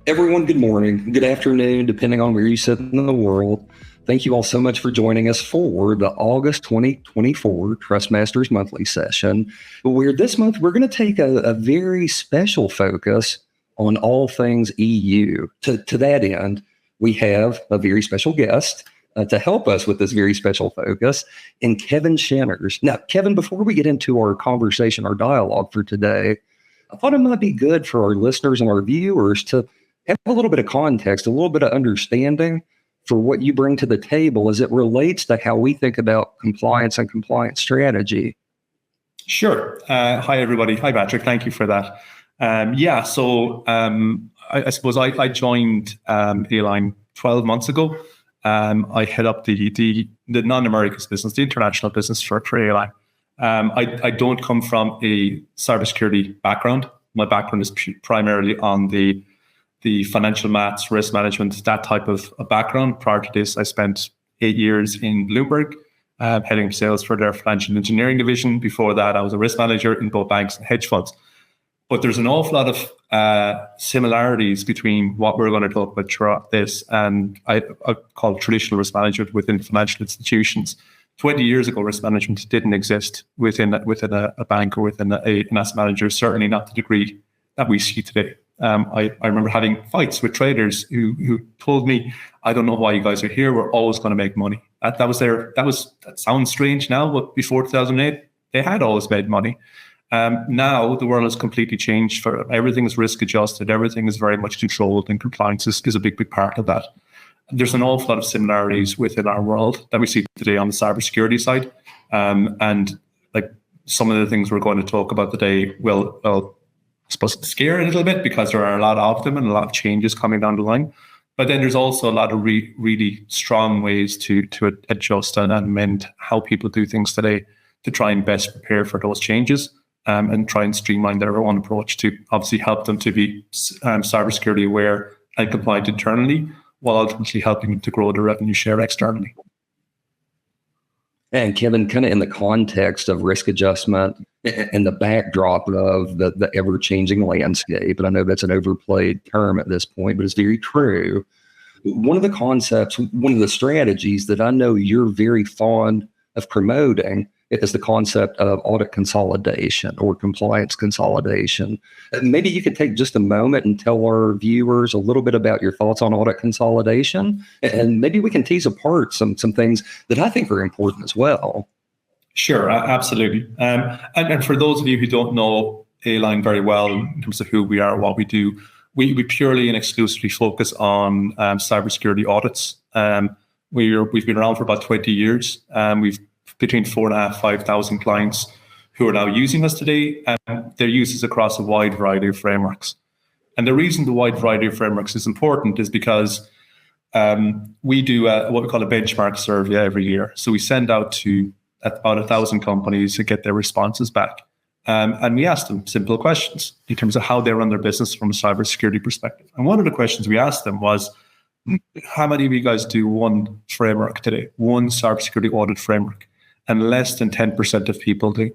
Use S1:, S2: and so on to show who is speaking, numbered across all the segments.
S1: Everyone, good morning, good afternoon, depending on where you sit in the world. Thank you all so much for joining us for the August 2024 TrustMasters Monthly session, where this month we're going to take a very special focus on all things EU. To that end, we have a very special guest to help us with this very special focus in Kevin Shinners. Now, Kevin, before we get into our conversation, our dialogue for today, I thought it might be good for our listeners and our viewers to have a little bit of context, a little bit of understanding for what you bring to the table as it relates to how we think about compliance and compliance strategy.
S2: Sure. Hi, everybody. Hi, Patrick. Thank you for that. I suppose I joined A-LIGN 12 months ago. I head up the non-Americas business, the international business for A-LIGN. I don't come from a cybersecurity background. My background is primarily on the financial maths, risk management, that type of background. Prior to this, I spent 8 years in Bloomberg, heading sales for their financial engineering division. Before that, I was a risk manager in both banks and hedge funds. But there's an awful lot of similarities between what we're going to talk about throughout this and I call traditional risk management within financial institutions. 20 years ago, risk management didn't exist within a bank or within an asset manager, certainly not to the degree that we see today. I remember having fights with traders who told me, I don't know why you guys are here. We're always going to make money. That sounds strange now, but before 2008, they had always made money. Now the world has completely changed. Everything is risk adjusted. Everything is very much controlled, and compliance is a big part of that. There's an awful lot of similarities within our world that we see today on the cybersecurity side. And like some of the things we're going to talk about today will I suppose scare a little bit because there are a lot of them and a lot of changes coming down the line. But then there's also a lot of really strong ways to adjust and amend how people do things today to try and best prepare for those changes and try and streamline their own approach to obviously help them to be cybersecurity aware and compliant internally, while ultimately helping them to grow their revenue share externally.
S1: And Kevin, kind of in the context of risk adjustment and the backdrop of the ever-changing landscape, and I know that's an overplayed term at this point, but it's very true. One of the concepts, one of the strategies that I know you're very fond of promoting is the concept of audit consolidation or compliance consolidation. Maybe you could take just a moment and tell our viewers a little bit about your thoughts on audit consolidation, and maybe we can tease apart some things that I think are important as well.
S2: Sure, absolutely. And for those of you who don't know A-LIGN very well in terms of who we are, what we do, we purely and exclusively focus on cybersecurity audits. We've been around for about 20 years. We've between 4,500, 5,000 clients who are now using us today. Their use is across a wide variety of frameworks. And the reason the wide variety of frameworks is important is because we do what we call a benchmark survey every year. So we send out to about 1,000 companies to get their responses back. And we ask them simple questions in terms of how they run their business from a cybersecurity perspective. And one of the questions we asked them was, how many of you guys do one framework today, one cybersecurity audit framework? And less than 10% of people do,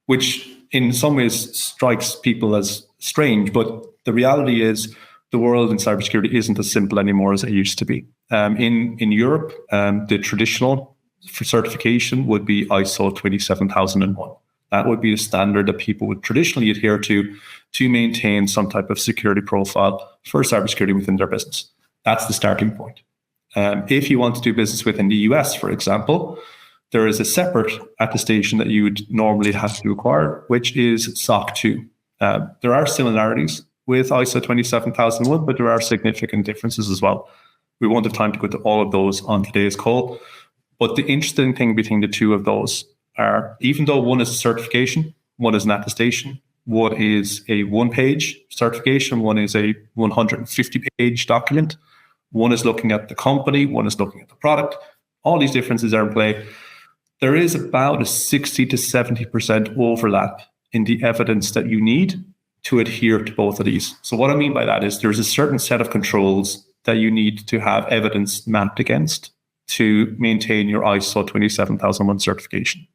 S2: which in some ways strikes people as strange. But the reality is the world in cybersecurity isn't as simple anymore as it used to be. In Europe, the traditional certification would be ISO 27001. That would be the standard that people would traditionally adhere to maintain some type of security profile for cybersecurity within their business. That's the starting point. If you want to do business within the US, for example, there is a separate attestation that you would normally have to acquire, which is SOC 2. There are similarities with ISO 27001, but there are significant differences as well. We won't have time to go to all of those on today's call. But the interesting thing between the two of those are, even though one is a certification, one is an attestation, one is a one-page certification, one is a 150-page document, one is looking at the company, one is looking at the product. All these differences are in play. There is about a 60 to 70% overlap in the evidence that you need to adhere to both of these. So what I mean by that is there's a certain set of controls that you need to have evidence mapped against to maintain your ISO 27001 certification.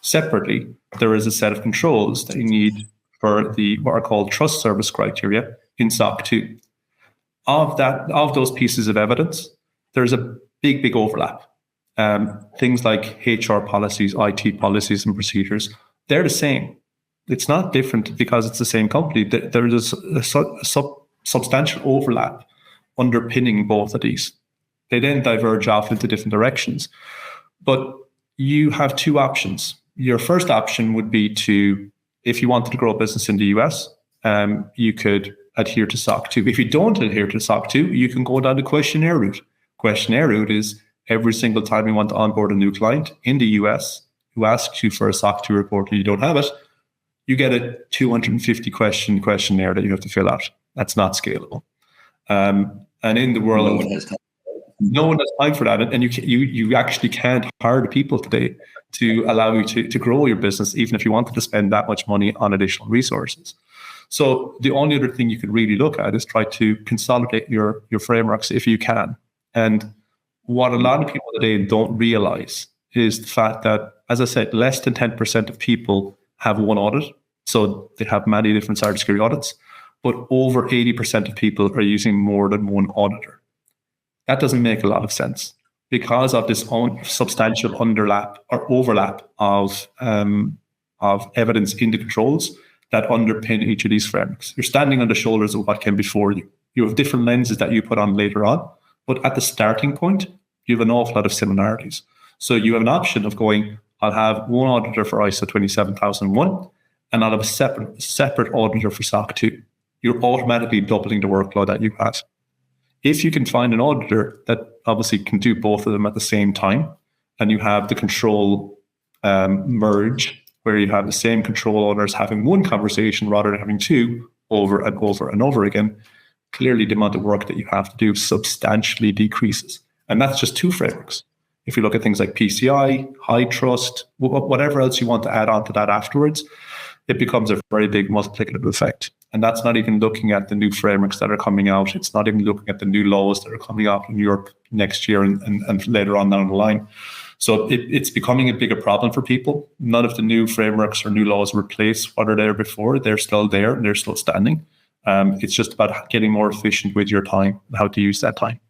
S2: Separately, there is a set of controls that you need for the what are called trust service criteria in SOC 2. of those pieces of evidence, there's a big overlap. Things like HR policies, IT policies and procedures, they're the same. It's not different because it's the same company. There is a substantial overlap underpinning both of these. They then diverge off into different directions. But you have two options. Your first option would be to, if you wanted to grow a business in the US, you could adhere to SOC 2. If you don't adhere to SOC 2, you can go down the questionnaire route. Questionnaire route is every single time you want to onboard a new client in the US who asks you for a SOC 2 report and you don't have it, you get a 250 question questionnaire that you have to fill out. That's not scalable. And in the world, no one has time for that. And you actually can't hire the people today to allow you to grow your business, even if you wanted to spend that much money on additional resources. So the only other thing you could really look at is try to consolidate your frameworks if you can. And what a lot of people today don't realize is the fact that, as I said, less than 10% of people have one audit. So they have many different cybersecurity audits, but over 80% of people are using more than one auditor. That doesn't make a lot of sense because of this substantial overlap of evidence in the controls that underpin each of these frameworks. You're standing on the shoulders of what came before you. You have different lenses that you put on later on, but at the starting point, you have an awful lot of similarities. So you have an option of going, I'll have one auditor for ISO 27001, and I'll have a separate auditor for SOC 2. You're automatically doubling the workload that you have. If you can find an auditor that obviously can do both of them at the same time, and you have the control merge, where you have the same control owners having one conversation rather than having two over and over and over again, clearly the amount of work that you have to do substantially decreases. And that's just two frameworks. If you look at things like PCI, high trust, whatever else you want to add on to that afterwards, it becomes a very big multiplicative effect. And that's not even looking at the new frameworks that are coming out. It's not even looking at the new laws that are coming out in Europe next year and later on down the line. So it's becoming a bigger problem for people. None of the new frameworks or new laws replace what are there before. They're still there and they're still standing. It's just about getting more efficient with your time and how to use that time.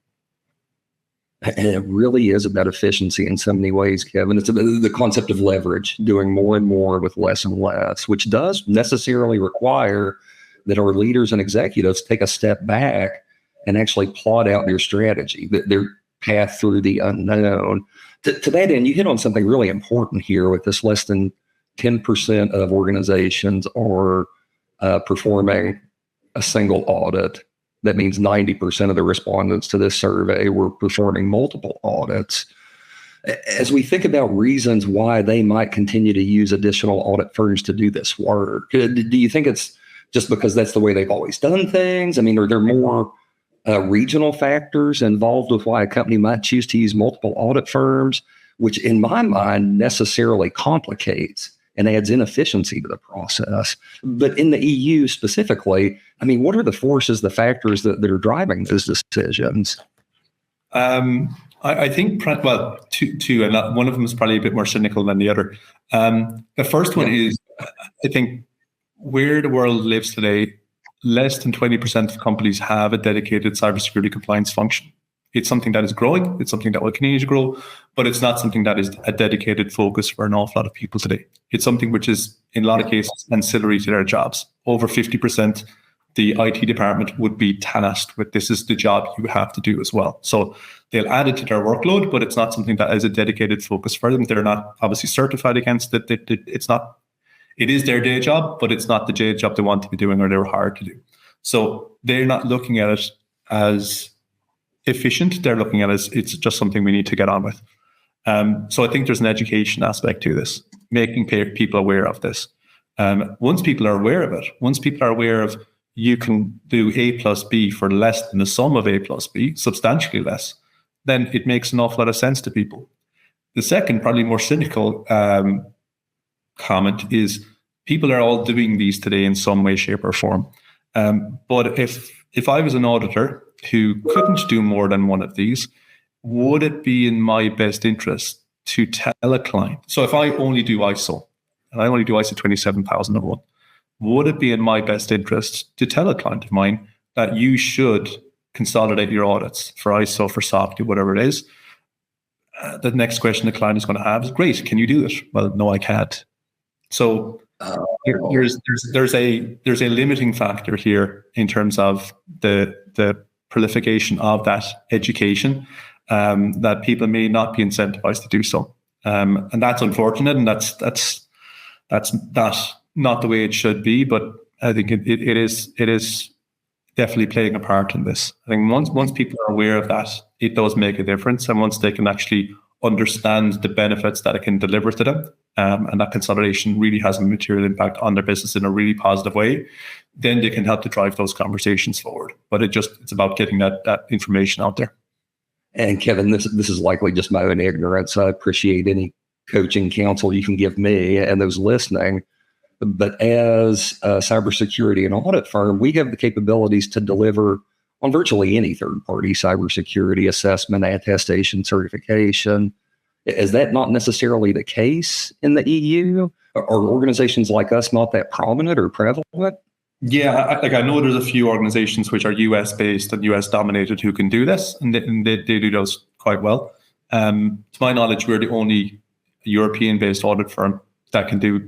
S1: And it really is about efficiency in so many ways, Kevin. It's about the concept of leverage, doing more and more with less and less, which does necessarily require that our leaders and executives take a step back and actually plot out their strategy, their path through the unknown. To that end, you hit on something really important here with this. Less than 10% of organizations are performing a single audit. That means 90% of the respondents to this survey were performing multiple audits. As we think about reasons why they might continue to use additional audit firms to do this work, do you think it's just because that's the way they've always done things? I mean, are there more regional factors involved with why a company might choose to use multiple audit firms, which in my mind necessarily complicates and adds inefficiency to the process? But in the EU specifically, I mean, what are the forces, the factors that are driving those decisions?
S2: I think, well, two, and one of them is probably a bit more cynical than the other. The first one is, I think, where the world lives today, less than 20% of companies have a dedicated cybersecurity compliance function. It's something that is growing. It's something that will continue to grow, but it's not something that is a dedicated focus for an awful lot of people today. It's something which is, in a lot of cases, ancillary to their jobs. Over 50%, the IT department would be tasked with, this is the job you have to do as well. So they'll add it to their workload, but it's not something that is a dedicated focus for them. They're not obviously certified against it. It's not. It is their day job, but it's not the day job they want to be doing or they were hired to do. So they're not looking at it as efficient. They're looking at it as it's just something we need to get on with. So I think there's an education aspect to this, making people aware of this. Once people are aware of it, once people are aware of you can do A plus B for less than the sum of A plus B, substantially less, then it makes an awful lot of sense to people. The second, probably more cynical comment is people are all doing these today in some way, shape, or form. But if I was an auditor who couldn't do more than one of these, would it be in my best interest to tell a client? So if I only do ISO, and I only do ISO 27001, would it be in my best interest to tell a client of mine that you should consolidate your audits for ISO, for SOC 2, whatever it is, the next question the client is going to have is, great, can you do it? Well, no, I can't. So there's a limiting factor here in terms of the proliferation of that education, that people may not be incentivized to do so. And that's unfortunate, and that's not the way it should be, but I think it is definitely playing a part in this. I think once people are aware of that, it does make a difference. And once they can actually understand the benefits that it can deliver to them, and that consolidation really has a material impact on their business in a really positive way, then they can help to drive those conversations forward. But it's about getting that information out there.
S1: And Kevin, this is likely just my own ignorance. I appreciate any coaching counsel you can give me and those listening. But as a cybersecurity and audit firm, we have the capabilities to deliver on virtually any third-party cybersecurity assessment, attestation, certification. Is that not necessarily the case in the EU? Are organizations like us not that prominent or prevalent?
S2: Yeah, I know there's a few organizations which are US-based and US-dominated who can do this, and they do those quite well. To my knowledge, we're the only European-based audit firm that can do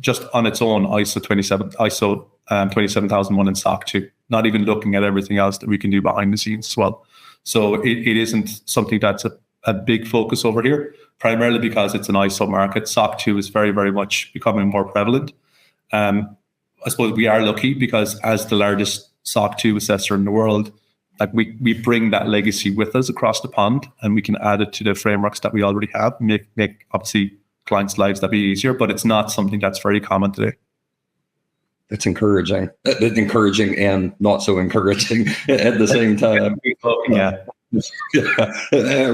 S2: just on its own ISO 27001 and SOC 2, not even looking at everything else that we can do behind the scenes as well. So it isn't something that's a big focus over here, primarily because it's an ISO market. SOC 2 is very, very much becoming more prevalent. I suppose we are lucky because as the largest SOC 2 assessor in the world, like we bring that legacy with us across the pond, and we can add it to the frameworks that we already have, make obviously clients' lives that be easier, but it's not something that's very common today.
S1: That's encouraging. Encouraging and not so encouraging at the same time.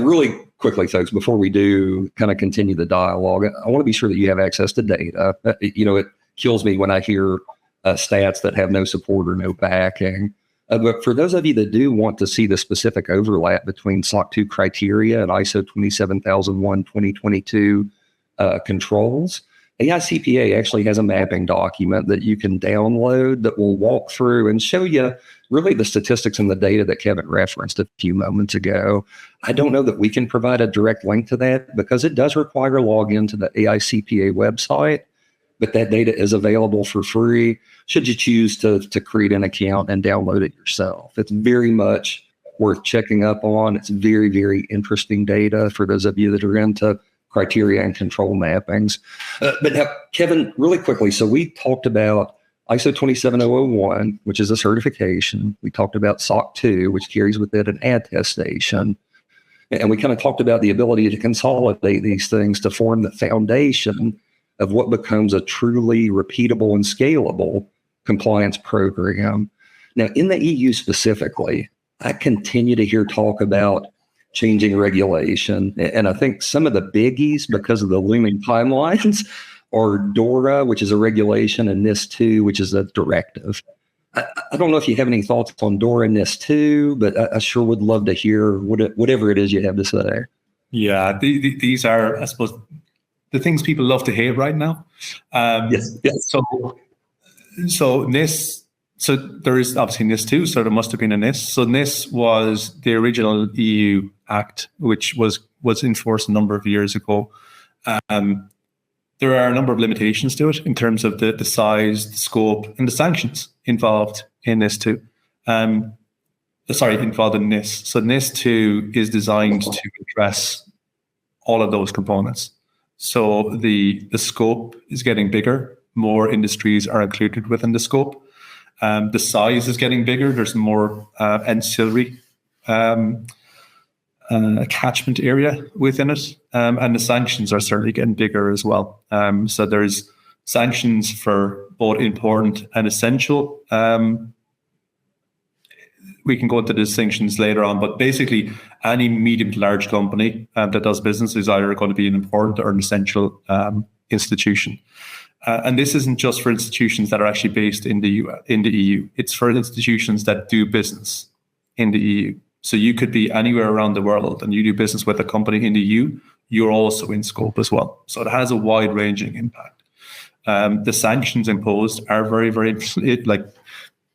S1: Really quickly, folks, before we do kind of continue the dialogue, I want to be sure that you have access to data. It kills me when I hear stats that have no support or no backing. But for those of you that do want to see the specific overlap between SOC 2 criteria and ISO 27001-2022 controls, AICPA actually has a mapping document that you can download that will walk through and show you really the statistics and the data that Kevin referenced a few moments ago. I don't know that we can provide a direct link to that because it does require a login to the AICPA website, but that data is available for free should you choose to create an account and download it yourself. It's very much worth checking up on. It's very, very interesting data for those of you that are into criteria and control mappings. But now, Kevin, really quickly, so we talked about ISO 27001, which is a certification. We talked about SOC 2, which carries with it an attestation. And we kind of talked about the ability to consolidate these things to form the foundation of what becomes a truly repeatable and scalable compliance program. Now, in the EU specifically, I continue to hear talk about changing regulation. And I think some of the biggies, because of the looming timelines, are DORA, which is a regulation, and NIS2, which is a directive. I don't know if you have any thoughts on DORA and NIS2, but I sure would love to hear whatever it is you have to say.
S2: Yeah, these are, I suppose, the things people love to hate right now.
S1: Yes.
S2: So NIS. So there is obviously NIS2, so there must have been a NIS. So NIS was the original EU Act, which was enforced a number of years ago. There are a number of limitations to it in terms of the size, the scope, and the sanctions involved in NIS2. Involved in NIS. So NIS2 is designed to address all of those components. So the scope is getting bigger. More industries are included within the scope. The size is getting bigger. There's more ancillary catchment area within it. And the sanctions are certainly getting bigger as well. So there's sanctions for both important and essential. We can go into the distinctions later on, but basically any medium to large company that does business is either going to be an important or an essential institution. And this isn't just for institutions that are actually based in the EU. It's for institutions that do business in the EU. So you could be anywhere around the world and you do business with a company in the EU, you're also in scope as well. So it has a wide-ranging impact. The sanctions imposed are very, very,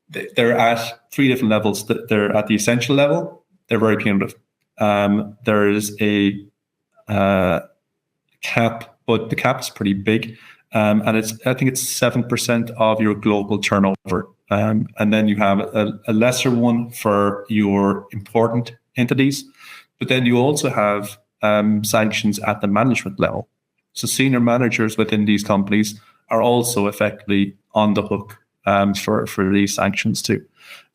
S2: they're at three different levels. They're at the essential level. They're very punitive. There is a cap, but the cap is pretty big. And I think it's 7% of your global turnover. And then you have a lesser one for your important entities. But then you also have sanctions at the management level. So senior managers within these companies are also effectively on the hook for these sanctions too.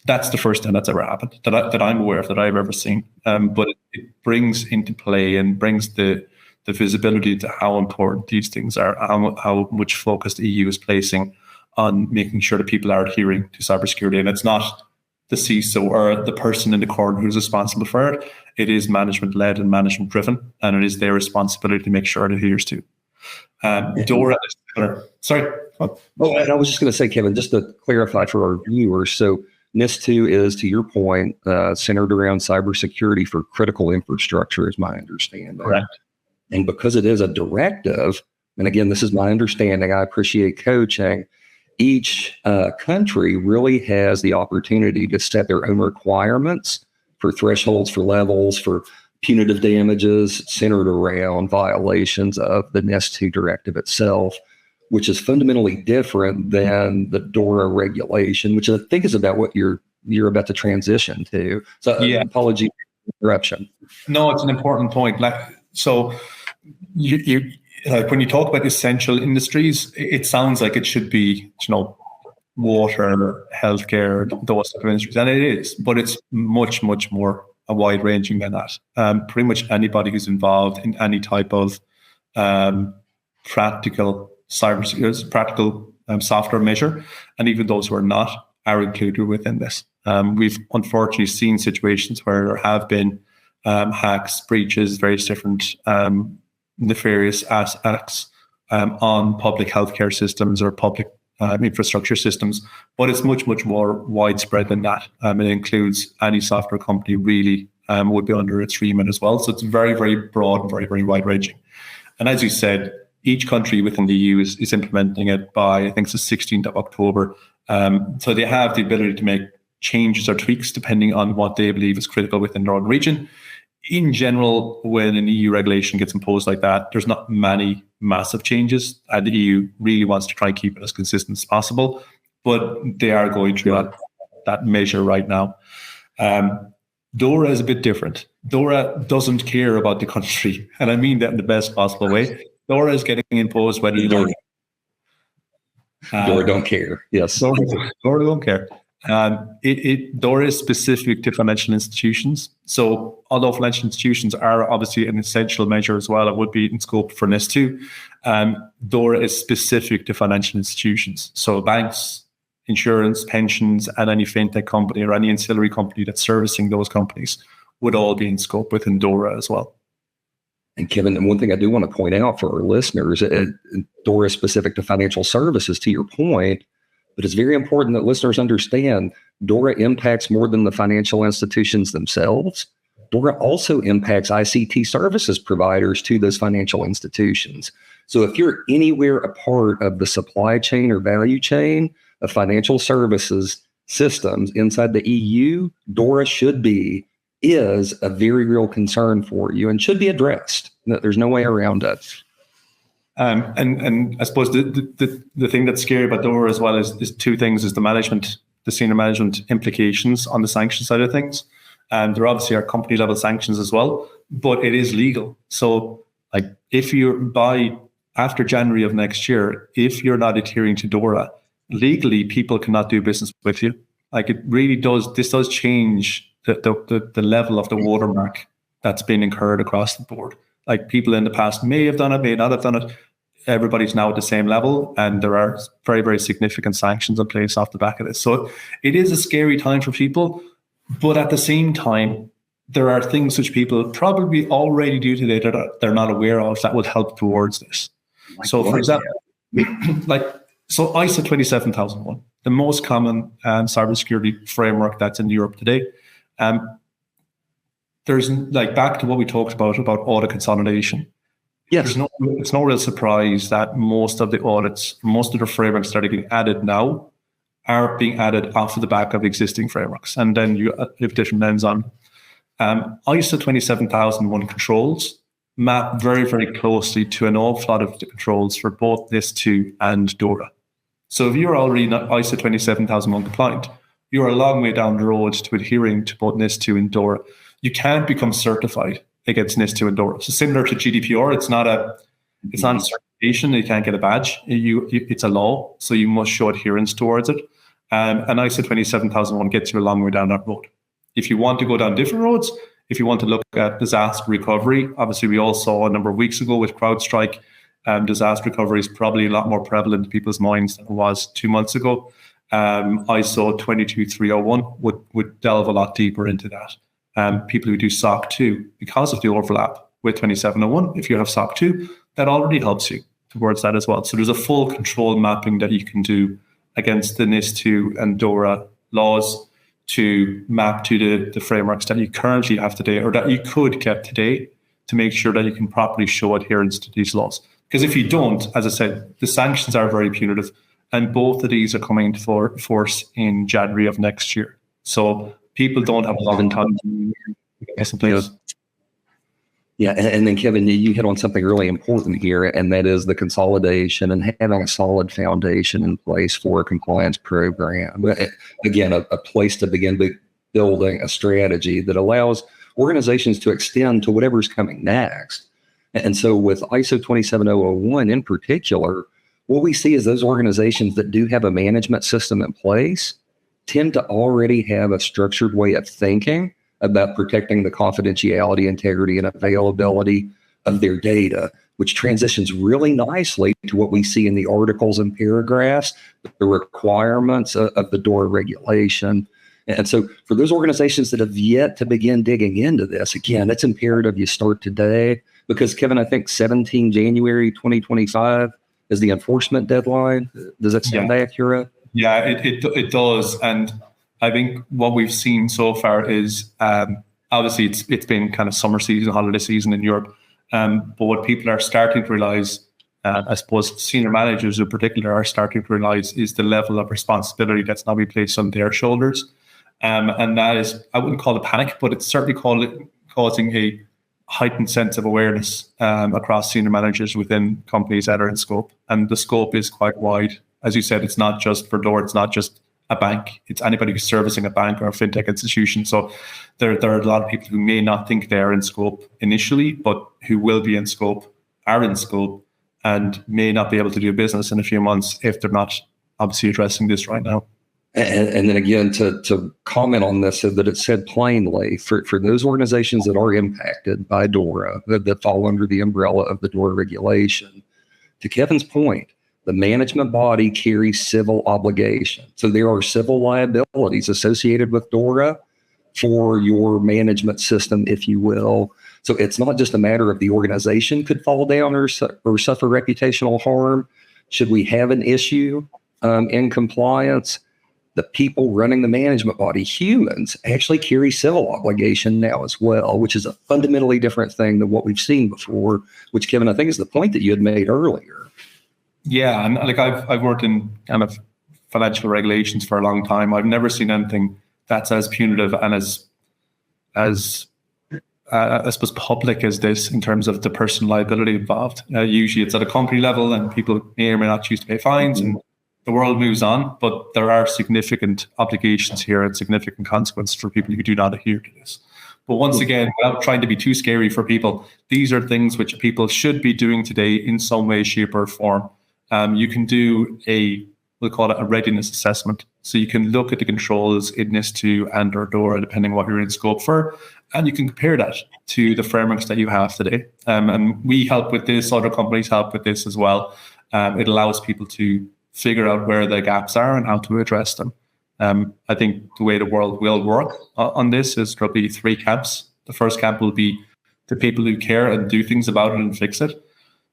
S2: That's the first time that's ever happened that I'm aware of, that I've ever seen. But it brings into play and brings the visibility to how important these things are, how much focus the EU is placing on making sure that people are adhering to cybersecurity. And it's not the CISO or the person in the corner who's responsible for it. It is management-led and management-driven, and it is their responsibility to make sure it adheres to. DORA is sorry.
S1: Oh, and I was just going to say, Kevin, just to clarify for our viewers, so NIS2 is, to your point, centered around cybersecurity for critical infrastructure, is my understanding.
S2: Correct.
S1: And because it is a directive, and again, this is my understanding, I appreciate coaching, each country really has the opportunity to set their own requirements for thresholds, for levels, for punitive damages centered around violations of the NIS2 directive itself, which is fundamentally different than the DORA regulation, which I think is about what you're about to transition to. So apology for the interruption.
S2: No, it's an important point. So you like when you talk about essential industries, it sounds like it should be, water, healthcare, those type of industries, and it is, but it's much, much more wide ranging than that. Pretty much anybody who's involved in any type of practical cybersecurity, practical software measure, and even those who are not, are included within this. We've unfortunately seen situations where there have been hacks, breaches, various different nefarious acts on public healthcare systems or public infrastructure systems, but it's much, much more widespread than that. It includes any software company really would be under its remit as well. So it's very, very broad and very, very wide ranging. And as you said, each country within the EU is implementing it by, I think it's the 16th of October. So they have the ability to make changes or tweaks depending on what they believe is critical within their own region. In general, when an EU regulation gets imposed like that, there's not many massive changes. And the EU really wants to try and keep it as consistent as possible, but they are going through that measure right now. DORA is a bit different. DORA doesn't care about the country, and I mean that in the best possible way. DORA is getting imposed whether you don't.
S1: DORA don't care. Yes.
S2: DORA don't care. DORA is specific to financial institutions. So although financial institutions are obviously an essential measure as well, it would be in scope for NIS2. DORA is specific to financial institutions. So banks, insurance, pensions, and any fintech company or any ancillary company that's servicing those companies would all be in scope within DORA as well.
S1: And Kevin, and one thing I do want to point out for our listeners, DORA is specific to financial services, to your point, but it's very important that listeners understand DORA impacts more than the financial institutions themselves. DORA also impacts ICT services providers to those financial institutions. So if you're anywhere a part of the supply chain or value chain of financial services systems inside the EU, DORA is a very real concern for you and should be addressed. There's no way around it.
S2: And I suppose the thing that's scary about DORA as well is two things: is the senior management implications on the sanction side of things. And there obviously are company level sanctions as well, but it is legal. So like if after January of next year, if you're not adhering to DORA, legally people cannot do business with you. Like it really does, this does change the level of the watermark that's been incurred across the board. Like people in the past may have done it, may not have done it. Everybody's now at the same level, and there are very, very significant sanctions in place off the back of this. So it is a scary time for people, but at the same time, there are things which people probably already do today that they're not aware of that would help towards this. So for example, so ISO 27001, the most common cybersecurity framework that's in Europe today. There's back to what we talked about audit consolidation.
S1: Yes.
S2: It's no real surprise that most of the audits, most of the frameworks that are getting added now are being added off of the back of existing frameworks. And then you have different lens on. ISO 27001 controls map very, very closely to an awful lot of the controls for both NIS2 and DORA. So if you're already not ISO 27001 compliant, you're a long way down the road to adhering to both NIS2 and DORA. You can't become certified against NIS2 and DORA. So similar to GDPR, it's not a certification. You can't get a badge. It's a law, so you must show adherence towards it. And ISO 27001 gets you a long way down that road. If you want to go down different roads, if you want to look at disaster recovery, obviously we all saw a number of weeks ago with CrowdStrike, disaster recovery is probably a lot more prevalent in people's minds than it was 2 months ago. ISO 22301 would delve a lot deeper into that. People who do SOC 2, because of the overlap with 2701, if you have SOC 2, that already helps you towards that as well. So there's a full control mapping that you can do against the NIS2 and DORA laws to map to the frameworks that you currently have today, or that you could get today, to make sure that you can properly show adherence to these laws. Because if you don't, as I said, the sanctions are very punitive, and both of these are coming into force in January of next year. So people don't have a lot of time in place.
S1: Yeah, and then Kevin, you hit on something really important here, and that is the consolidation and having a solid foundation in place for a compliance program. Again, a place to begin building a strategy that allows organizations to extend to whatever's coming next. And so with ISO 27001 in particular, what we see is those organizations that do have a management system in place tend to already have a structured way of thinking about protecting the confidentiality, integrity, and availability of their data, which transitions really nicely to what we see in the articles and paragraphs, the requirements of the DORA regulation. And so for those organizations that have yet to begin digging into this, again, it's imperative you start today, because Kevin, I think 17 January 2025 is the enforcement deadline. Does that sound accurate?
S2: Yeah, it does. And I think what we've seen so far is obviously it's been kind of summer season, holiday season in Europe. But what people are starting to realize, I suppose senior managers in particular are starting to realize, is the level of responsibility that's now being placed on their shoulders. And that is, I wouldn't call it panic, but it's certainly causing a heightened sense of awareness across senior managers within companies that are in scope. And the scope is quite wide. As you said, it's not just for DORA, it's not just a bank, it's anybody who's servicing a bank or a fintech institution. So there are a lot of people who may not think they're in scope initially, but who will be in scope, are in scope, and may not be able to do business in a few months if they're not obviously addressing this right now.
S1: And then again, to comment on this, so that it's said plainly, for those organizations that are impacted by DORA, that fall under the umbrella of the DORA regulation, to Kevin's point, the management body carries civil obligation. So there are civil liabilities associated with DORA for your management system, if you will. So it's not just a matter of the organization could fall down or suffer reputational harm. Should we have an issue in compliance, the people running the management body, humans, actually carry civil obligation now as well, which is a fundamentally different thing than what we've seen before, which, Kevin, I think is the point that you had made earlier.
S2: Yeah, and like I've worked in kind of financial regulations for a long time. I've never seen anything that's as punitive and as I suppose public as this in terms of the personal liability involved. Usually it's at a company level and people may or may not choose to pay fines and the world moves on, but there are significant obligations here and significant consequences for people who do not adhere to this. But once again, without trying to be too scary for people, these are things which people should be doing today in some way, shape or form. You can do we'll call it a readiness assessment. So you can look at the controls in NIS2 and or DORA, depending on what you're in scope for, and you can compare that to the frameworks that you have today. And we help with this, other companies help with this as well. It allows people to figure out where the gaps are and how to address them. I think the way the world will work on this is there'll be 3 camps. The first camp will be the people who care and do things about it and fix it,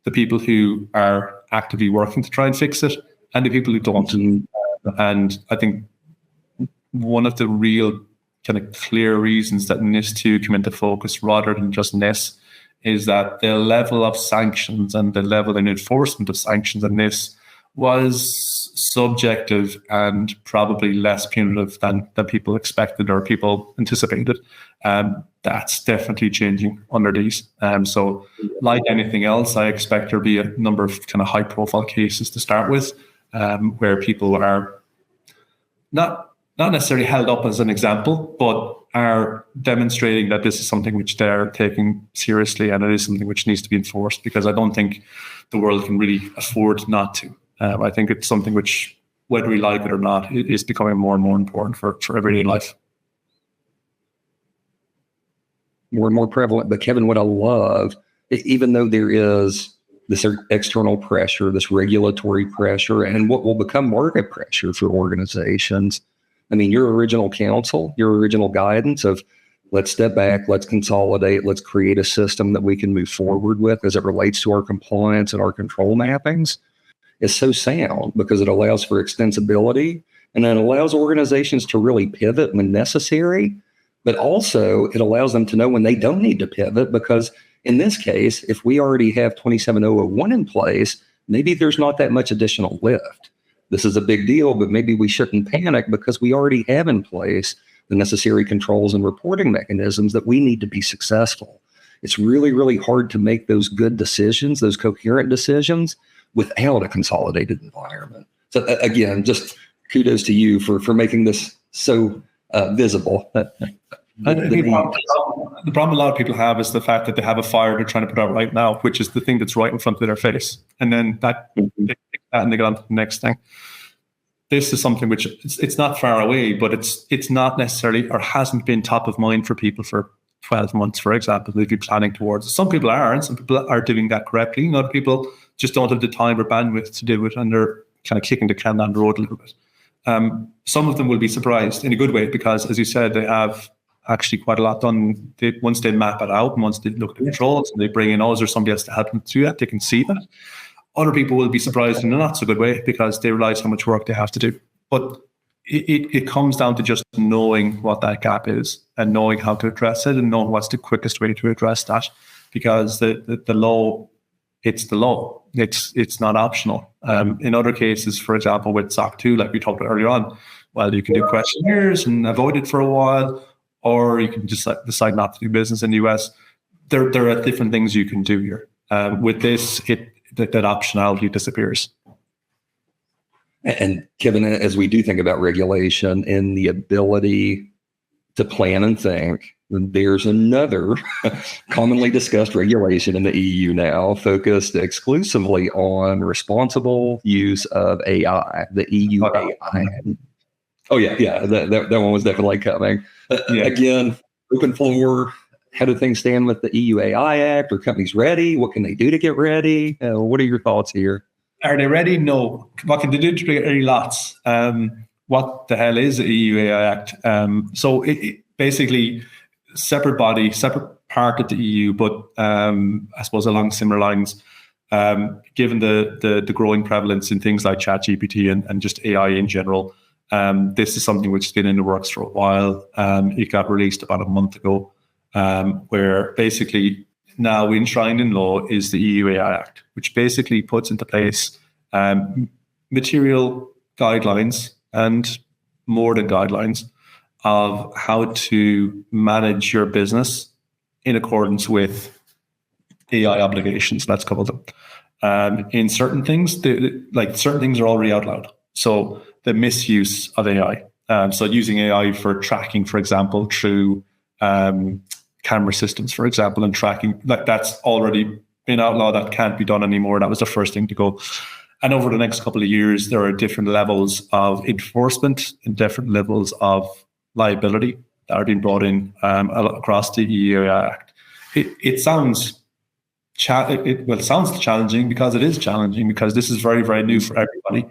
S2: the people who are actively working to try and fix it, and the people who don't. And I think one of the real kind of clear reasons that NIS2 came into focus rather than just NIS is that the level of sanctions and the level and enforcement of sanctions in NIS was subjective and probably less punitive than people expected or people anticipated. That's definitely changing under these. So like anything else, I expect there to be a number of kind of high profile cases to start with, where people are not necessarily held up as an example, but are demonstrating that this is something which they're taking seriously, and it is something which needs to be enforced, because I don't think the world can really afford not to. I think it's something which, whether we like it or not, it is becoming more and more important for everyday life.
S1: More and more prevalent. But Kevin, what I love, even though there is this external pressure, this regulatory pressure, and what will become market pressure for organizations, I mean, your original counsel, your original guidance of let's step back, let's consolidate, let's create a system that we can move forward with as it relates to our compliance and our control mappings is so sound, because it allows for extensibility, and it allows organizations to really pivot when necessary, but also it allows them to know when they don't need to pivot, because in this case, if we already have 27001 in place, maybe there's not that much additional lift. This is a big deal, but maybe we shouldn't panic because we already have in place the necessary controls and reporting mechanisms that we need to be successful. It's really, really hard to make those good decisions, those coherent decisions, without a consolidated environment. So again, just kudos to you for making this so visible.
S2: I think the problem a lot of people have is the fact that they have a fire they're trying to put out right now, which is the thing that's right in front of their face. And then they pick that and they get on to the next thing. This is something which it's not far away, but it's not necessarily, or hasn't been top of mind for people for 12 months, for example, if you're planning towards it. Some people are, and some people are doing that correctly. And other people just don't have the time or bandwidth to do it, and they're kind of kicking the can down the road a little bit. Some of them will be surprised in a good way, because, as you said, they have actually quite a lot done. Once they map it out, and once they look at the controls, and they bring in others or somebody else to help them do that, they can see that. Other people will be surprised in a not so good way, because they realize how much work they have to do. But it comes down to just knowing what that gap is, and knowing how to address it, and knowing what's the quickest way to address that, because the law, it's the law. It's not optional. In other cases, for example, with SOC 2, like we talked about earlier on, well, you can do questionnaires and avoid it for a while, or you can just decide not to do business in the US. There are different things you can do here. With this, that optionality disappears.
S1: And Kevin, as we do think about regulation and the ability to plan and think, there's another commonly discussed regulation in the EU now focused exclusively on responsible use of AI, the EU AI. Oh, yeah, that one was definitely coming. Again, open floor. How do things stand with the EU AI Act? Are companies ready? What can they do to get ready? What are your thoughts here?
S2: Are they ready? No. What can they do to get ready? Lots. What the hell is the EU AI Act? So it basically separate body, separate part of the EU, but I suppose along similar lines, given the growing prevalence in things like ChatGPT and just AI in general, this is something which has been in the works for a while. It got released about a month ago, where basically now enshrined in law is the EU AI Act, which basically puts into place material guidelines and more than guidelines of how to manage your business in accordance with AI obligations. Let's cover them. In certain things, certain things are already outlawed. So the misuse of AI. So using AI for tracking, for example, through camera systems, for example, and tracking, that's already been outlawed. That can't be done anymore. That was the first thing to go. And over the next couple of years, there are different levels of enforcement and different levels of liability that are being brought in across the EU Act. It sounds challenging, because it is challenging, because this is very, very new for everybody.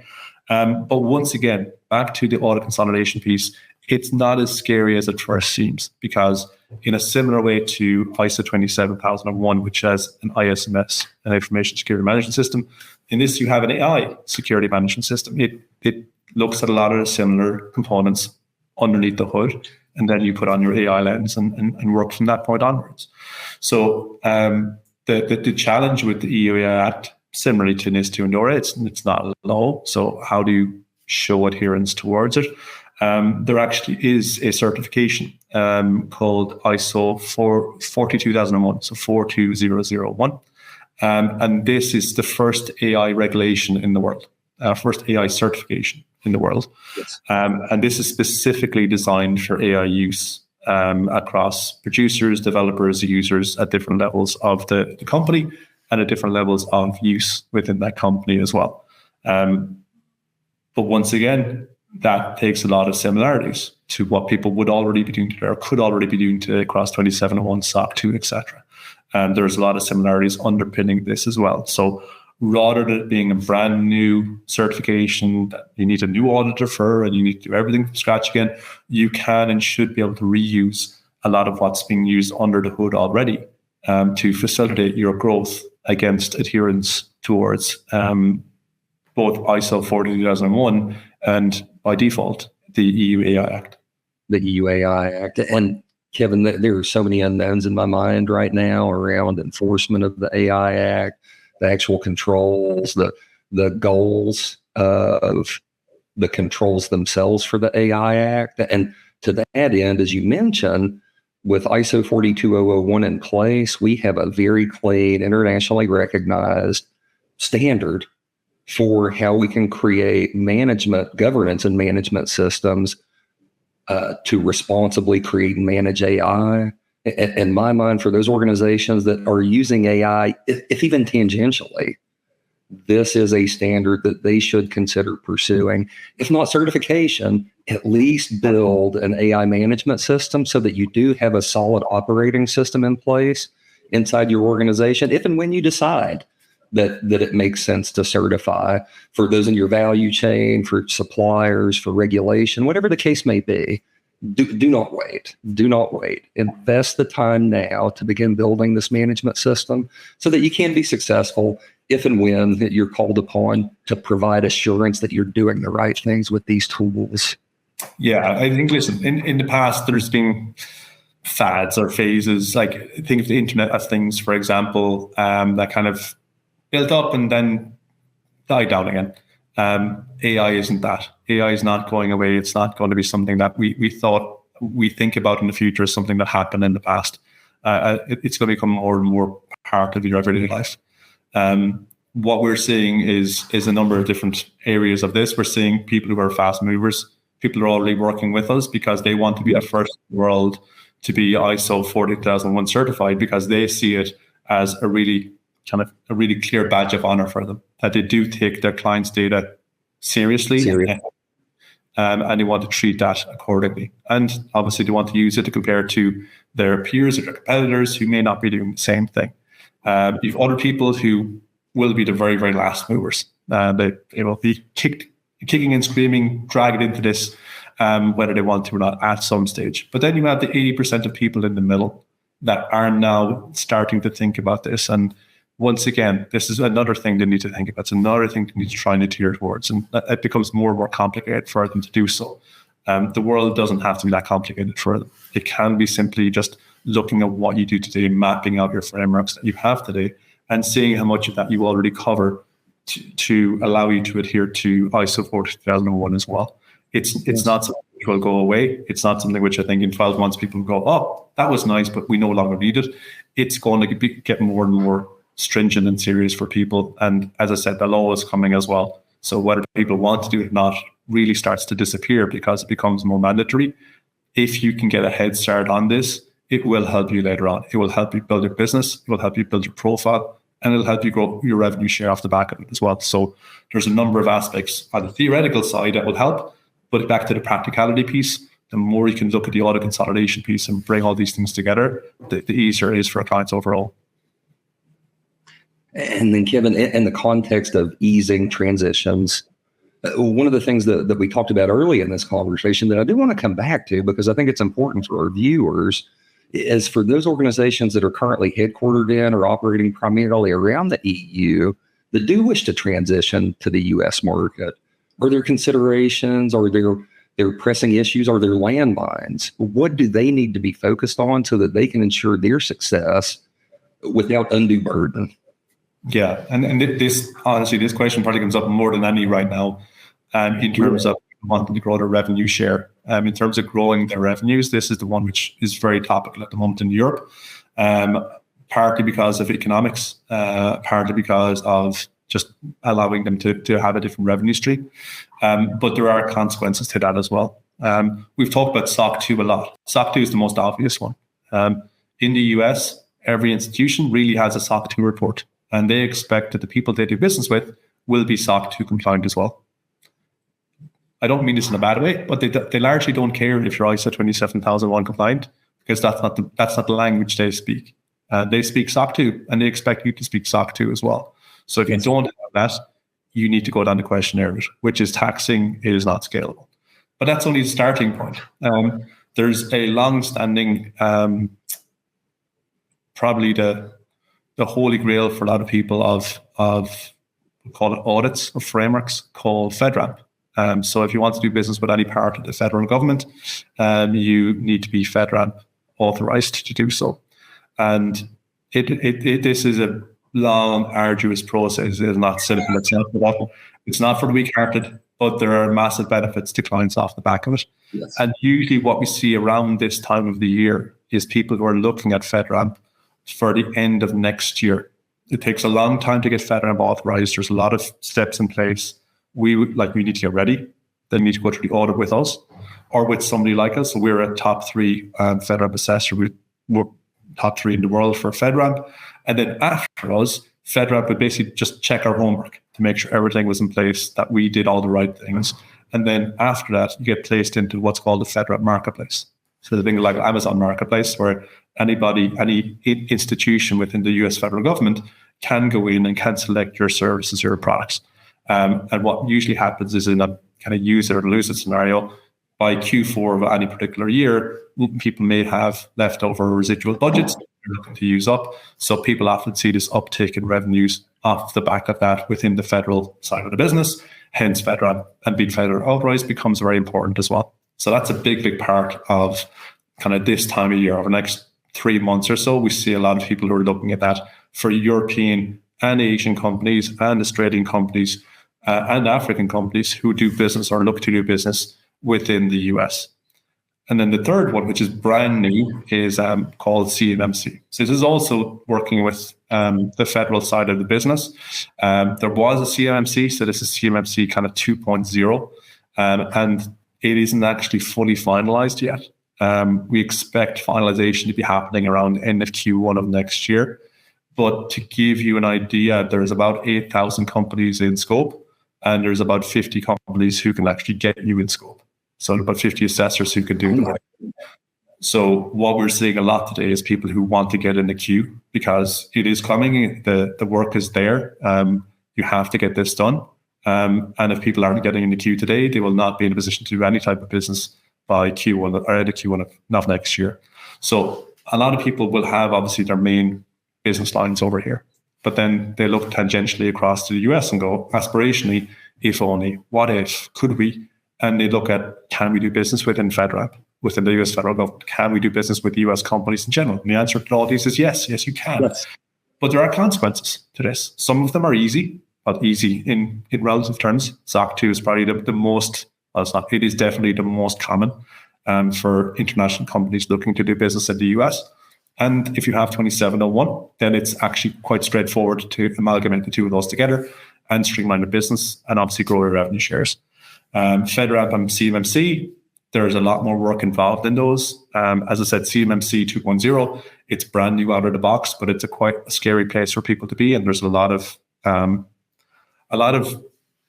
S2: But once again, back to the audit consolidation piece, it's not as scary as it first seems, because in a similar way to ISO 27001, which has an ISMS, an Information Security Management System, in this you have an AI security management system. It looks at a lot of the similar components underneath the hood, and then you put on your AI lens and work from that point onwards. So the challenge with the EU Act similarly to NIS2 and DORA, it's not low. So how do you show adherence towards it? There actually is a certification called ISO 42001, so 42001. And this is the first AI regulation in the world, first AI certification in the world.
S1: Yes.
S2: And this is specifically designed for AI use across producers, developers, users at different levels of the company and at different levels of use within that company as well. But once again, that takes a lot of similarities to what people would already be doing today or could already be doing today across 2701, SOC 2, etc. And there's a lot of similarities underpinning this as well. So rather than it being a brand new certification that you need a new auditor for and you need to do everything from scratch again, you can and should be able to reuse a lot of what's being used under the hood already to facilitate your growth against adherence towards both ISO 42001 and by default, the EU AI Act.
S1: The EU AI Act. And Kevin, there are so many unknowns in my mind right now around enforcement of the AI Act, the actual controls, the goals of the controls themselves for the AI Act. And to that end, as you mentioned, with ISO 42001 in place, we have a very clean, internationally recognized standard for how we can create management, governance, and management systems to responsibly create and manage AI. In my mind, for those organizations that are using AI, if even tangentially, this is a standard that they should consider pursuing. If not certification, at least build an AI management system so that you do have a solid operating system in place inside your organization, if and when you decide that it makes sense to certify for those in your value chain, for suppliers, for regulation, whatever the case may be. Do not wait. Do not wait. Invest the time now to begin building this management system so that you can be successful if and when you're called upon to provide assurance that you're doing the right things with these tools.
S2: Yeah, I think, listen, in the past, there's been fads or phases, like think of the Internet of Things, for example, that kind of built up and then died down again. AI isn't that. AI is not going away. It's not going to be something that we think about in the future as something that happened in the past. It's going to become more and more part of your everyday life. What we're seeing is a number of different areas of this. We're seeing people who are fast movers. People are already working with us because they want to be the first in the world to be ISO 40001 certified because they see it as a really clear badge of honor for them, that they do take their clients' data seriously. And they want to treat that accordingly. And obviously they want to use it to compare to their peers or their competitors who may not be doing the same thing. You've other people who will be the very, very last movers. They will be kicking and screaming, dragged into this, whether they want to or not at some stage. But then you have the 80% of people in the middle that are now starting to think about this. And once again, this is another thing they need to think about. It's another thing they need to try and adhere towards. And it becomes more and more complicated for them to do so. The world doesn't have to be that complicated for them. It can be simply just looking at what you do today, mapping out your frameworks that you have today, and seeing how much of that you already cover to allow you to adhere to ISO 42001 as well. It's not something which will go away. It's not something which I think in 12 months people will go, oh, that was nice, but we no longer need it. It's going to get more and more stringent and serious for people. And as I said, the law is coming as well. So whether people want to do it or not really starts to disappear because it becomes more mandatory. If you can get a head start on this, it will help you later on. It will help you build your business. It will help you build your profile, and it'll help you grow your revenue share off the back of it as well. So there's a number of aspects on the theoretical side that will help, but back to the practicality piece, the more you can look at the audit consolidation piece and bring all these things together, the easier it is for our clients overall.
S1: And then, Kevin, in the context of easing transitions, one of the things that we talked about early in this conversation that I do want to come back to, because I think it's important for our viewers, is for those organizations that are currently headquartered in or operating primarily around the EU that do wish to transition to the U.S. market. Are there considerations? Are there pressing issues? Are there landmines? What do they need to be focused on so that they can ensure their success without undue burden?
S2: Yeah, and this honestly, this question probably comes up more than any right now, in terms of wanting to grow their revenue share. In terms of growing their revenues, this is the one which is very topical at the moment in Europe, partly because of economics, partly because of just allowing them to have a different revenue stream. But there are consequences to that as well. We've talked about SOC 2 a lot. SOC 2 is the most obvious one. In the US, every institution really has a SOC 2 report, and they expect that the people they do business with will be SOC 2 compliant as well. I don't mean this in a bad way, but they largely don't care if you're ISO 27001 compliant, because that's not the language they speak. They speak SOC 2, and they expect you to speak SOC 2 as well. So if you don't have that, you need to go down the questionnaire route, which is taxing. It is not scalable. But that's only the starting point. There's a long-standing, probably the holy grail for a lot of people of we call it audits or frameworks, called FedRAMP. So if you want to do business with any part of the federal government, you need to be FedRAMP authorized to do so. And this is a long, arduous process. It is not simple. It's not for the weak-hearted, but there are massive benefits to clients off the back of it. Yes. And usually what we see around this time of the year is people who are looking at FedRAMP for the end of next year. It takes a long time to get FedRAMP authorized. There's a lot of steps in place. We need to get ready. They need to go through the audit with us or with somebody like us. So we're a top 3 FedRAMP assessor. We're top 3 in the world for FedRAMP. And then after us, FedRAMP would basically just check our homework to make sure everything was in place, that we did all the right things. And then after that, you get placed into what's called the FedRAMP marketplace. So the thing like Amazon Marketplace, where any institution within the US federal government can go in and can select your services or your products. And what usually happens is, in a kind of use it or lose it scenario, by Q4 of any particular year, people may have leftover residual budgets they're looking to use up. So people often see this uptick in revenues off the back of that within the federal side of the business. Hence, FedRAMP and being federal authorized becomes very important as well. So that's a big, big part of kind of this time of year. Over the next 3 months or so, we see a lot of people who are looking at that for European and Asian companies and Australian companies and African companies who do business or look to do business within the US. And then the third one, which is brand new, is called CMMC. So this is also working with the federal side of the business. There was a CMMC, so this is CMMC kind of 2.0, and it isn't actually fully finalized yet. We expect finalization to be happening around end of Q1 of next year. But to give you an idea, there's about 8,000 companies in scope, and there's about 50 companies who can actually get you in scope. So about 50 assessors who could do the work. So what we're seeing a lot today is people who want to get in the queue because it is coming. The work is there. You have to get this done. And if people aren't getting in the queue today, they will not be in a position to do any type of business by Q1 or the Q1 of next year. So a lot of people will have obviously their main business lines over here, but then they look tangentially across to the US and go, aspirationally, if only, what if, could we? And they look at, can we do business within FedRAMP, within the US federal government? Can we do business with US companies in general? And the answer to all these is yes, you can. Yes. But there are consequences to this. Some of them are easy, but easy in relative terms. SOC 2 is probably the most, well, it's not, it is definitely the most common for international companies looking to do business in the US. And if you have 27001, then it's actually quite straightforward to amalgamate the two of those together and streamline the business and obviously grow your revenue shares. FedRAMP and CMMC, there's a lot more work involved in those. As I said, CMMC 2.0, it's brand new out of the box, but it's quite a scary place for people to be. And there's a lot of,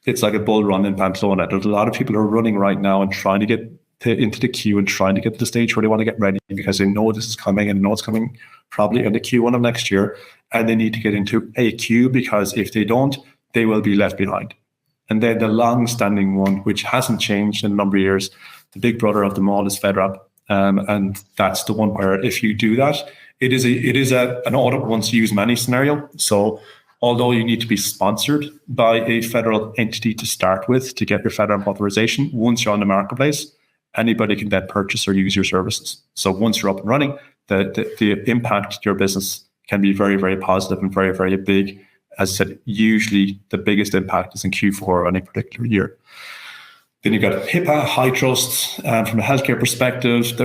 S2: it's like a bull run in Pamplona. There's a lot of people who are running right now and trying to get into the queue and trying to get to the stage where they want to get ready because they know this is coming and know it's coming probably in the Q1 of next year. And they need to get into a queue because if they don't, they will be left behind. And then the long-standing one, which hasn't changed in a number of years, the big brother of them all is FedRAMP. And that's the one where if you do that, it is an audit once used many scenario. So although you need to be sponsored by a federal entity to start with to get your FedRAMP authorization, once you're on the marketplace, anybody can then purchase or use your services. So once you're up and running, the impact to your business can be very, very positive and very, very big as I said, usually the biggest impact is in Q4 of any particular year. Then you've got HIPAA, high trust. From a healthcare perspective,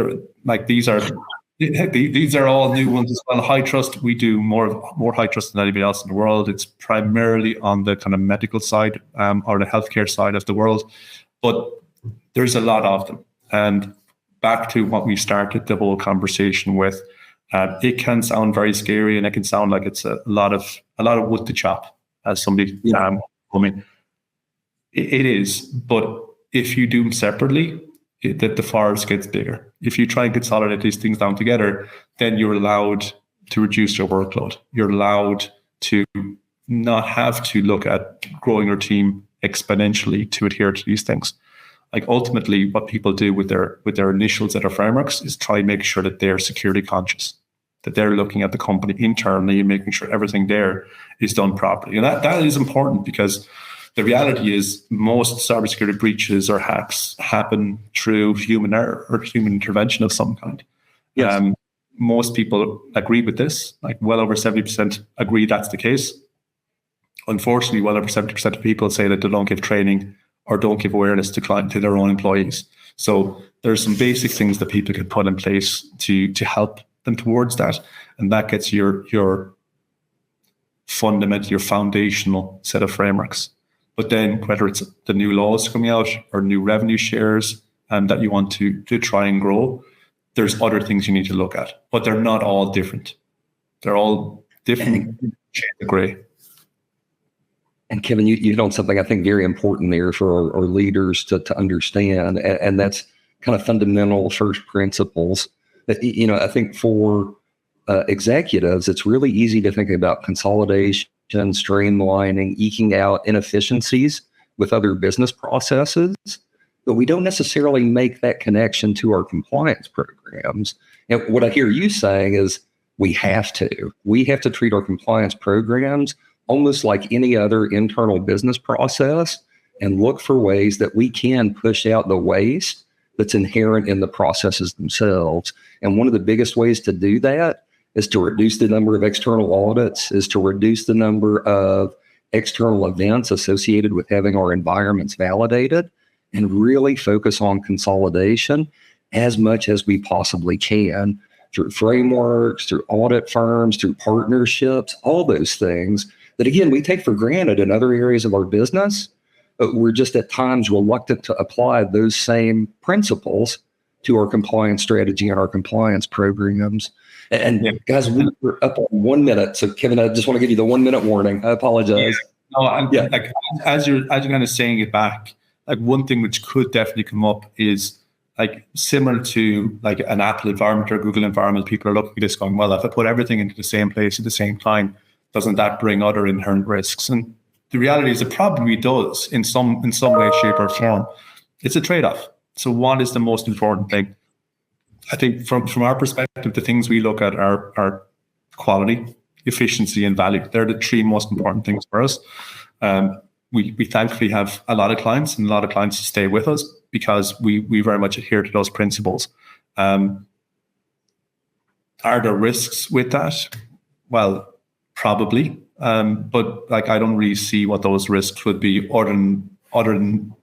S2: these are all new ones as well. High trust, we do more high trust than anybody else in the world. It's primarily on the kind of medical side or the healthcare side of the world, but there's a lot of them. And back to what we started the whole conversation with, it can sound very scary, and it can sound like it's a lot of wood to chop, as somebody told me. It is, but if you do them separately, the forest gets bigger. If you try and consolidate these things down together, then you're allowed to reduce your workload. You're allowed to not have to look at growing your team exponentially to adhere to these things. Like ultimately, what people do with their initials that are frameworks is try and make sure that they're security conscious, that they're looking at the company internally and making sure everything there is done properly. And that is important, because the reality is most cybersecurity breaches or hacks happen through human error or human intervention of some kind. Yes. Most people agree with this, like well over 70% agree that's the case. Unfortunately, well over 70% of people say that they don't give training or don't give awareness to their own employees. So there's some basic things that people can put in place to help them towards that. And that gets your fundamental, your foundational set of frameworks. But then whether it's the new laws coming out or new revenue shares that you want to try and grow, there's other things you need to look at. But they're not all different. They're all different shades of gray.
S1: And Kevin, you hit on something I think very important there for our leaders to understand, and that's kind of fundamental first principles. I think for executives, it's really easy to think about consolidation, streamlining, eking out inefficiencies with other business processes, but we don't necessarily make that connection to our compliance programs. And what I hear you saying is we have to treat our compliance programs almost like any other internal business process and look for ways that we can push out the waste that's inherent in the processes themselves. And one of the biggest ways to do that is to reduce the number of external audits, is to reduce the number of external events associated with having our environments validated, and really focus on consolidation as much as we possibly can through frameworks, through audit firms, through partnerships, all those things that, again, we take for granted in other areas of our business, but we're just at times reluctant to apply those same principles to our compliance strategy and our compliance programs. And guys, we're up on 1 minute. So Kevin, I just want to give you the 1 minute warning. I apologize.
S2: Like as you're kind of saying it back, like one thing which could definitely come up is like similar to like an Apple environment or Google environment. People are looking at this going, well, if I put everything into the same place at the same time, doesn't that bring other inherent risks? And the reality is it probably does in some way, shape, or form. It's a trade-off. So what is the most important thing? I think from our perspective, the things we look at are quality, efficiency, and value. They're the three most important things for us. We thankfully have a lot of clients, and a lot of clients stay with us because we very much adhere to those principles. Are there risks with that? Well, probably. But like I don't really see what those risks would be other than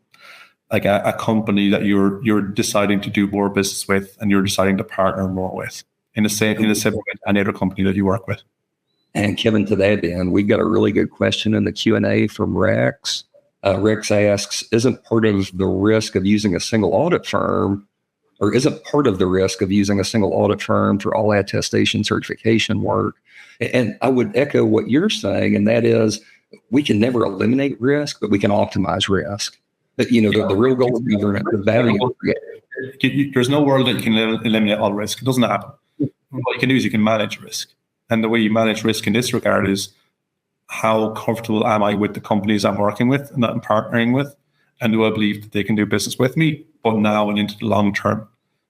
S2: like a company that you're deciding to do more business with and you're deciding to partner more with in the same way any other company that you work with.
S1: And Kevin, to that end, we've got a really good question in the Q&A from Rex. Rex asks, isn't part of the risk of using a single audit firm for all attestation certification work? And I would echo what you're saying, and that is we can never eliminate risk, but we can optimize risk. The real goal of government, the value.
S2: There's no world that you can eliminate all risk. It doesn't happen. What you can do is you can manage risk. And the way you manage risk in this regard is how comfortable am I with the companies I'm working with and that I'm partnering with? And do I believe that they can do business with me, but now and into the long term?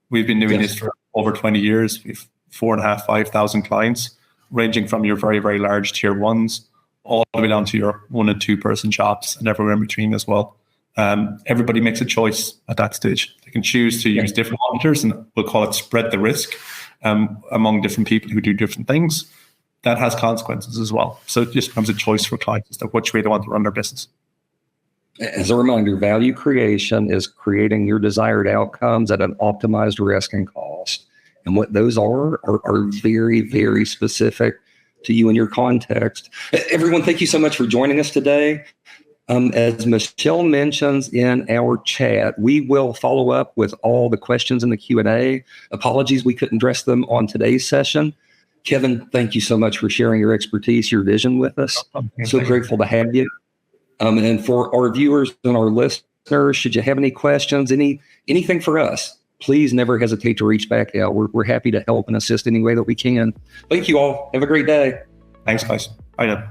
S2: We've been doing this for over 20 years. We've 4,500, 5,000 clients, ranging from your very, very large tier ones all the way down to your 1 and 2 person shops and everywhere in between as well. Everybody makes a choice at that stage. They can choose to use different auditors, and we'll call it spread the risk among different people who do different things. that has consequences as well. So it just becomes a choice for clients as to which way they want to run their business.
S1: As a reminder, value creation is creating your desired outcomes at an optimized risk and cost. And what those are very, very specific to you and your context. Everyone, thank you so much for joining us today. As Michelle mentions in our chat, we will follow up with all the questions in the Q&A. Apologies, we couldn't address them on today's session. Kevin, thank you so much for sharing your expertise, your vision with us. So grateful to have you. And for our viewers and our listeners, should you have any questions, anything for us, please never hesitate to reach back out. We're happy to help and assist any way that we can. Thank you all. Have a great day.
S2: Thanks, guys. Bye now.